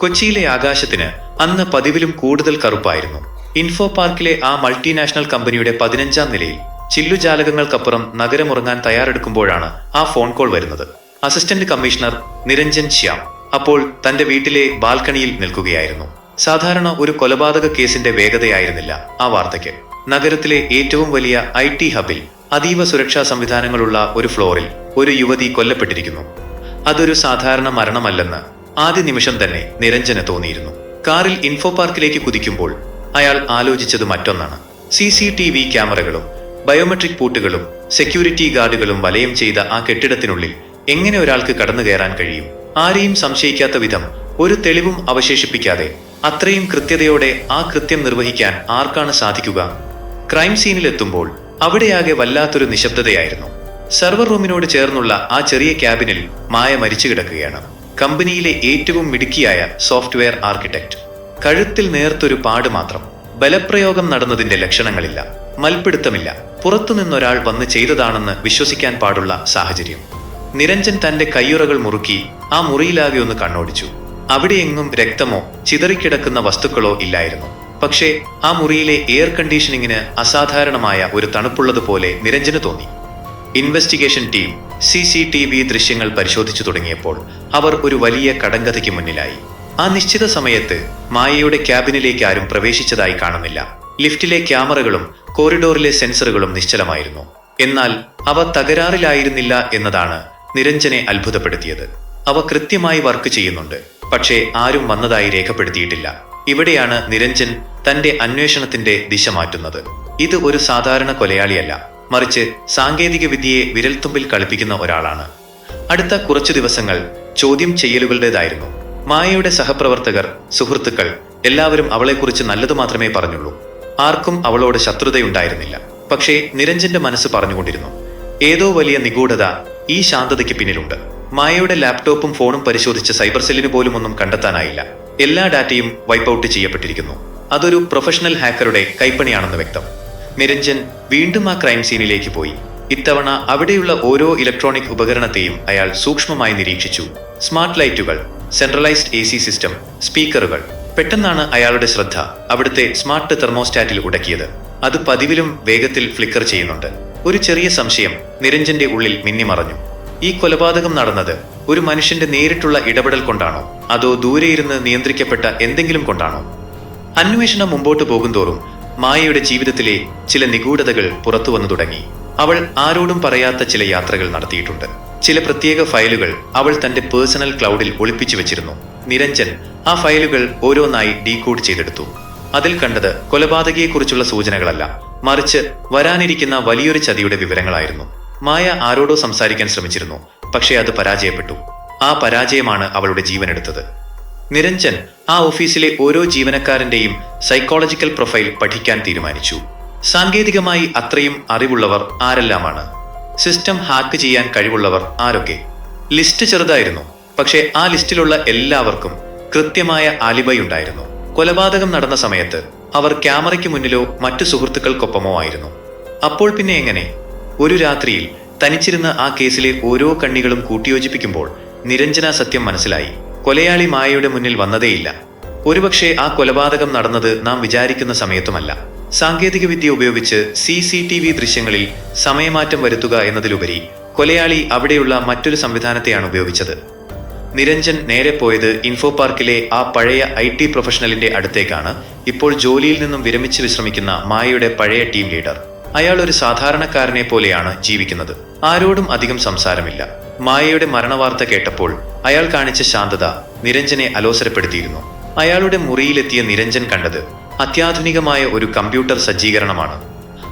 കൊച്ചിയിലെ ആകാശത്തിന് അന്ന് പതിവിലും കൂടുതൽ കറുപ്പായിരുന്നു. ഇൻഫോ പാർക്കിലെ ആ മൾട്ടിനാഷണൽ കമ്പനിയുടെ 15-ാം നിലയിൽ ചില്ലുജാലകങ്ങൾക്കപ്പുറം നഗരമുറങ്ങാൻ തയ്യാറെടുക്കുമ്പോഴാണ് ആ ഫോൺ കോൾ വരുന്നത്. അസിസ്റ്റന്റ് കമ്മീഷണർ നിരഞ്ജൻ ശ്യാം അപ്പോൾ തന്റെ വീട്ടിലെ ബാൽക്കണിയിൽ നിൽക്കുകയായിരുന്നു. സാധാരണ ഒരു കൊലപാതക കേസിന്റെ വേഗതയായിരുന്നില്ല ആ വാർത്തയ്ക്ക്. നഗരത്തിലെ ഏറ്റവും വലിയ IT ഹബിൽ അതീവ സുരക്ഷാ സംവിധാനങ്ങളുള്ള ഒരു ഫ്ലോറിൽ ഒരു യുവതി കൊല്ലപ്പെട്ടിരിക്കുന്നു. അതൊരു സാധാരണ മരണമല്ലെന്ന് ആദ്യ നിമിഷം തന്നെ നിരഞ്ജന് തോന്നിയിരുന്നു. കാറിൽ ഇൻഫോ പാർക്കിലേക്ക് കുതിക്കുമ്പോൾ അയാൾ ആലോചിച്ചത് മറ്റൊന്നാണ്. CCTV ക്യാമറകളും ബയോമെട്രിക് പൂട്ടുകളും സെക്യൂരിറ്റി ഗാർഡുകളും വലയം ചെയ്ത ആ കെട്ടിടത്തിനുള്ളിൽ എങ്ങനെ ഒരാൾക്ക് കടന്നു കയറാൻ കഴിയും? ആരെയും സംശയിക്കാത്ത വിധം ഒരു തെളിവും അവശേഷിപ്പിക്കാതെ അത്രയും കൃത്യതയോടെ ആ കൃത്യം നിർവഹിക്കാൻ ആർക്കാണ് സാധിക്കുക? ക്രൈം സീനിലെത്തുമ്പോൾ അവിടെയാകെ വല്ലാത്തൊരു നിശബ്ദതയായിരുന്നു. സെർവർ റൂമിനോട് ചേർന്നുള്ള ആ ചെറിയ ക്യാബിനിൽ മായ മരിച്ചു കിടക്കുകയാണ്. കമ്പനിയിലെ ഏറ്റവും മിടുക്കിയായ സോഫ്റ്റ്വെയർ ആർക്കിടെക്ട്. കഴുത്തിൽ നേർത്തൊരു പാട് മാത്രം. ബലപ്രയോഗം നടന്നതിന്റെ ലക്ഷണങ്ങളില്ല, മൽപിടുത്തമില്ല. പുറത്തുനിന്നൊരാൾ വന്ന് ചെയ്തതാണെന്ന് വിശ്വസിക്കാൻ പാടുള്ള സാഹചര്യം. നിരഞ്ജൻ തന്റെ കയ്യുറകൾ മുറുക്കി ആ മുറിയിലാകെ ഒന്ന് കണ്ണോടിച്ചു. അവിടെയെങ്ങും രക്തമോ ചിതറിക്കിടക്കുന്ന വസ്തുക്കളോ ഇല്ലായിരുന്നു. പക്ഷേ ആ മുറിയിലെ എയർ കണ്ടീഷനിങ്ങിന് അസാധാരണമായ ഒരു തണുപ്പുള്ളതുപോലെ നിരഞ്ജന് തോന്നി. ഇൻവെസ്റ്റിഗേഷൻ ടീം CCTV ദൃശ്യങ്ങൾ പരിശോധിച്ചു തുടങ്ങിയപ്പോൾ അവർ ഒരു വലിയ കടങ്കഥയ്ക്ക് മുന്നിലായി. ആ നിശ്ചിത സമയത്ത് മായയുടെ ക്യാബിനിലേക്ക് ആരും പ്രവേശിച്ചതായി കാണുന്നില്ല. ലിഫ്റ്റിലെ ക്യാമറകളും കോറിഡോറിലെ സെൻസറുകളും നിശ്ചലമായിരുന്നു. എന്നാൽ അവ തകരാറിലായിരുന്നില്ല എന്നതാണ് നിരഞ്ജനെ അത്ഭുതപ്പെടുത്തിയത്. അവ കൃത്യമായി വർക്ക് ചെയ്യുന്നുണ്ട്. പക്ഷേ ആരും വന്നതായി രേഖപ്പെടുത്തിയിട്ടില്ല. ഇവിടെയാണ് നിരഞ്ജൻ തന്റെ അന്വേഷണത്തിന്റെ ദിശ മാറ്റുന്നത്. ഇത് ഒരു സാധാരണ കൊലയാളിയല്ല, മറിച്ച് സാങ്കേതിക വിദ്യയെ വിരൽത്തുമ്പിൽ കളിപ്പിക്കുന്ന ഒരാളാണ്. അടുത്ത കുറച്ചു ദിവസങ്ങൾ ചോദ്യം ചെയ്യലുകളുടേതായിരുന്നു. മായയുടെ സഹപ്രവർത്തകർ, സുഹൃത്തുക്കൾ എല്ലാവരും അവളെക്കുറിച്ച് നല്ലത് മാത്രമേ പറഞ്ഞുള്ളൂ. ആർക്കും അവളോട് ശത്രുതയുണ്ടായിരുന്നില്ല. പക്ഷേ നിരഞ്ജന്റെ മനസ്സ് പറഞ്ഞുകൊണ്ടിരുന്നു, ഏതോ വലിയ നിഗൂഢത ഈ ശാന്തതയ്ക്ക് പിന്നിലുണ്ട്. മായയുടെ ലാപ്ടോപ്പും ഫോണും പരിശോധിച്ച സൈബർ സെല്ലിന് പോലും ഒന്നും കണ്ടെത്താനായില്ല. എല്ലാ ഡാറ്റയും വൈപ്പ് ഔട്ട് ചെയ്യപ്പെട്ടിരിക്കുന്നു. അതൊരു പ്രൊഫഷണൽ ഹാക്കറുടെ കൈപ്പണിയാണെന്ന് വ്യക്തം. നിരഞ്ജൻ വീണ്ടും ആ ക്രൈം സീനിലേക്ക് പോയി. ഇത്തവണ അവിടെയുള്ള ഓരോ ഇലക്ട്രോണിക് ഉപകരണത്തെയും അയാൾ സൂക്ഷ്മമായി നിരീക്ഷിച്ചു. സ്മാർട്ട് ലൈറ്റുകൾ, സെൻട്രലൈസ്ഡ് AC സിസ്റ്റം, സ്പീക്കറുകൾ. പെട്ടെന്നാണ് അയാളുടെ ശ്രദ്ധ അവിടുത്തെ സ്മാർട്ട് തെർമോസ്റ്റാറ്റിൽ ഉടക്കിയത്. അത് പതിവിലും വേഗത്തിൽ ഫ്ലിക്കർ ചെയ്യുന്നുണ്ട്. ഒരു ചെറിയ സംശയം നിരഞ്ജന്റെ ഉള്ളിൽ മിന്നിമറഞ്ഞു. ഈ കൊലപാതകം നടന്നത് ഒരു മനുഷ്യന്റെ നേരിട്ടുള്ള ഇടപെടൽ കൊണ്ടാണോ, അതോ ദൂരെയിരുന്ന് നിയന്ത്രിക്കപ്പെട്ട എന്തെങ്കിലും കൊണ്ടാണോ? അന്വേഷണം മുമ്പോട്ട് പോകുന്തോറും മായയുടെ ജീവിതത്തിലെ ചില നിഗൂഢതകൾ പുറത്തു വന്നു തുടങ്ങി. അവൾ ആരോടും പറയാത്ത ചില യാത്രകൾ നടത്തിയിട്ടുണ്ട്. ചില പ്രത്യേക ഫയലുകൾ അവൾ തന്റെ പേഴ്സണൽ ക്ലൗഡിൽ ഒളിപ്പിച്ചു വെച്ചിരുന്നു. നിരഞ്ജൻ ആ ഫയലുകൾ ഓരോന്നായി ഡീകോഡ് ചെയ്തെടുത്തു. അതിൽ കണ്ടത് കൊലപാതകയെക്കുറിച്ചുള്ള സൂചനകളല്ല, മറിച്ച് വരാനിരിക്കുന്ന വലിയൊരു ചതിയുടെ വിവരങ്ങളായിരുന്നു. മായ ആരോടോ സംസാരിക്കാൻ ശ്രമിച്ചിരുന്നു, പക്ഷേ അത് പരാജയപ്പെട്ടു. ആ പരാജയമാണ് അവളുടെ ജീവനെടുത്തത്. നിരഞ്ജൻ ആ ഓഫീസിലെ ഓരോ ജീവനക്കാരന്റെയും സൈക്കോളജിക്കൽ പ്രൊഫൈൽ പഠിക്കാൻ തീരുമാനിച്ചു. സാങ്കേതികമായി അത്രയും അറിവുള്ളവർ ആരെല്ലാമാണ്? സിസ്റ്റം ഹാക്ക് ചെയ്യാൻ കഴിവുള്ളവർ ആരൊക്കെ? ലിസ്റ്റ് ചെറുതായിരുന്നു, പക്ഷേ ആ ലിസ്റ്റിലുള്ള എല്ലാവർക്കും കൃത്യമായ ആലിബൈ ഉണ്ടായിരുന്നു. കൊലപാതകം നടന്ന സമയത്ത് അവർ ക്യാമറയ്ക്ക് മുന്നിലോ മറ്റു സുഹൃത്തുക്കൾക്കൊപ്പമോ ആയിരുന്നു. അപ്പോൾ പിന്നെ എങ്ങനെ? ഒരു രാത്രിയിൽ തനിച്ചിരുന്ന് ആ കേസിലെ ഓരോ കണ്ണികളും കൂട്ടിയോജിപ്പിക്കുമ്പോൾ നിരഞ്ജന സത്യം മനസ്സിലായി. കൊലയാളി മായയുടെ മുന്നിൽ വന്നതേയില്ല. ഒരുപക്ഷെ ആ കൊലപാതകം നടന്നത് നാം വിചാരിക്കുന്ന സമയത്തുമല്ല. സാങ്കേതിക വിദ്യ ഉപയോഗിച്ച് CCTV ദൃശ്യങ്ങളിൽ സമയമാറ്റം വരുത്തുക എന്നതിലുപരി കൊലയാളി അവിടെയുള്ള മറ്റൊരു സംവിധാനത്തെയാണ് ഉപയോഗിച്ചത്. നിരഞ്ജൻ നേരെ പോയത് ഇൻഫോ പാർക്കിലെ ആ പഴയ IT പ്രൊഫഷണലിന്റെ അടുത്തേക്കാണ്. ഇപ്പോൾ ജോലിയിൽ നിന്നും വിരമിച്ച് വിശ്രമിക്കുന്ന മായയുടെ പഴയ ടീം ലീഡർ. അയാൾ ഒരു സാധാരണക്കാരനെ പോലെയാണ് ജീവിക്കുന്നത്. ആരോടും അധികം സംസാരമില്ല. മായയുടെ മരണവാർത്ത കേട്ടപ്പോൾ അയാൾ കാണിച്ച ശാന്തത നിരഞ്ജനെ അലോസരപ്പെടുത്തിയിരുന്നു. അയാളുടെ മുറിയിലെത്തിയ നിരഞ്ജൻ കണ്ടത് അത്യാധുനികമായ ഒരു കമ്പ്യൂട്ടർ സജ്ജീകരണമാണ്.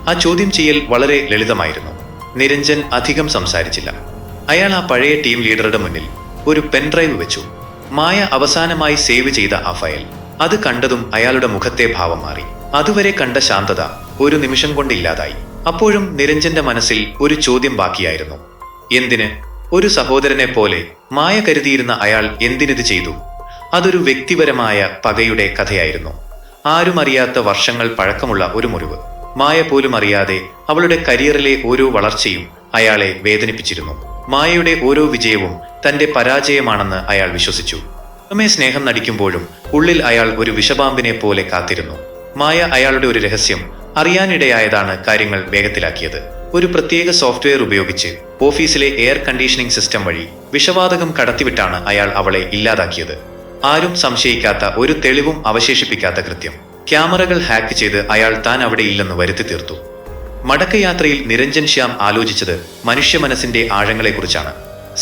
ആ ചോദ്യം ചെയ്യൽ വളരെ ലളിതമായിരുന്നു. നിരഞ്ജൻ അധികം സംസാരിച്ചില്ല. അയാൾ ആ പഴയ ടീം ലീഡറുടെ മുന്നിൽ ഒരു പെൻഡ്രൈവ് വെച്ചു. മായ അവസാനമായി സേവ് ചെയ്ത ആ ഫയൽ. അത് കണ്ടതും അയാളുടെ മുഖത്തെ ഭാവം മാറി. അതുവരെ കണ്ട ശാന്തത ഒരു നിമിഷം കൊണ്ട് ഇല്ലാതായി. അപ്പോഴും നിരഞ്ജന്റെ മനസ്സിൽ ഒരു ചോദ്യം ബാക്കിയായിരുന്നു. എന്തിന്? ഒരു സഹോദരനെ പോലെ മായ കരുതിയിരുന്ന അയാൾ എന്തിനിത് ചെയ്തു? അതൊരു വ്യക്തിപരമായ പകയുടെ കഥയായിരുന്നു. ആരും അറിയാത്ത വർഷങ്ങൾ പഴക്കമുള്ള ഒരു മുറിവ്. മായ പോലും അറിയാതെ അവളുടെ കരിയറിലെ ഓരോ വളർച്ചയും അയാളെ വേദനിപ്പിച്ചിരുന്നു. മായയുടെ ഓരോ വിജയവും തന്റെ പരാജയമാണെന്ന് അയാൾ വിശ്വസിച്ചു. പുറമേ സ്നേഹം നടിക്കുമ്പോഴും ഉള്ളിൽ അയാൾ ഒരു വിഷപാമ്പിനെ പോലെ കാത്തിരുന്നു. മായ അയാളുടെ ഒരു രഹസ്യം അറിയാനിടയായതാണ് കാര്യങ്ങൾ വേഗത്തിലാക്കിയത്. ഒരു പ്രത്യേക സോഫ്റ്റ്വെയർ ഉപയോഗിച്ച് ഓഫീസിലെ എയർ കണ്ടീഷനിംഗ് സിസ്റ്റം വഴി വിഷവാതകം കടത്തിവിട്ടാണ് അയാൾ അവളെ ഇല്ലാതാക്കിയത്. ആരും സംശയിക്കാത്ത, ഒരു തെളിവും അവശേഷിപ്പിക്കാത്ത കൃത്യം. ക്യാമറകൾ ഹാക്ക് ചെയ്ത് അയാൾ താൻ അവിടെ ഇല്ലെന്ന് വരുത്തി തീർത്തു. മടക്കയാത്രയിൽ നിരഞ്ജൻ ശ്യാം ആലോചിച്ചത് മനുഷ്യ മനസ്സിന്റെ ആഴങ്ങളെക്കുറിച്ചാണ്.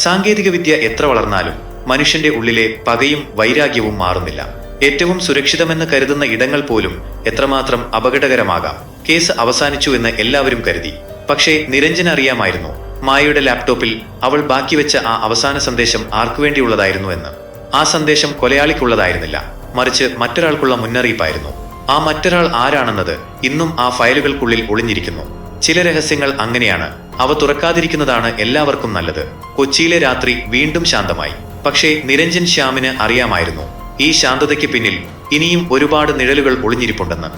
സാങ്കേതികവിദ്യ എത്ര വളർന്നാലും മനുഷ്യന്റെ ഉള്ളിലെ പകയും വൈരാഗ്യവും മാറുന്നില്ല. ഏറ്റവും സുരക്ഷിതമെന്ന് കരുതുന്ന ഇടങ്ങൾ പോലും എത്രമാത്രം അപകടകരമാകാം. കേസ് അവസാനിച്ചു എന്ന് എല്ലാവരും കരുതി. പക്ഷേ നിരഞ്ജൻ അറിയാമായിരുന്നു, മായയുടെ ലാപ്ടോപ്പിൽ അവൾ ബാക്കിവെച്ച ആ അവസാന സന്ദേശം ആർക്കുവേണ്ടിയുള്ളതായിരുന്നു എന്ന്. ആ സന്ദേശം കൊലയാളിക്കുള്ളതായിരുന്നില്ല, മറിച്ച് മറ്റൊരാൾക്കുള്ള മുന്നറിയിപ്പായിരുന്നു. ആ മറ്റൊരാൾ ആരാണെന്നത് ഇന്നും ആ ഫയലുകൾക്കുള്ളിൽ ഒളിഞ്ഞിരിക്കുന്നു. ചില രഹസ്യങ്ങൾ അങ്ങനെയാണ്, അവ തുറക്കാതിരിക്കുന്നതാണ് എല്ലാവർക്കും നല്ലത്. കൊച്ചിയിലെ രാത്രി വീണ്ടും ശാന്തമായി. പക്ഷേ നിരഞ്ജൻ ശ്യാമിന് അറിയാമായിരുന്നു, ഈ ശാന്തതയ്ക്ക് പിന്നിൽ ഇനിയും ഒരുപാട് നിഴലുകൾ ഒളിഞ്ഞിരിപ്പുണ്ടെന്ന്.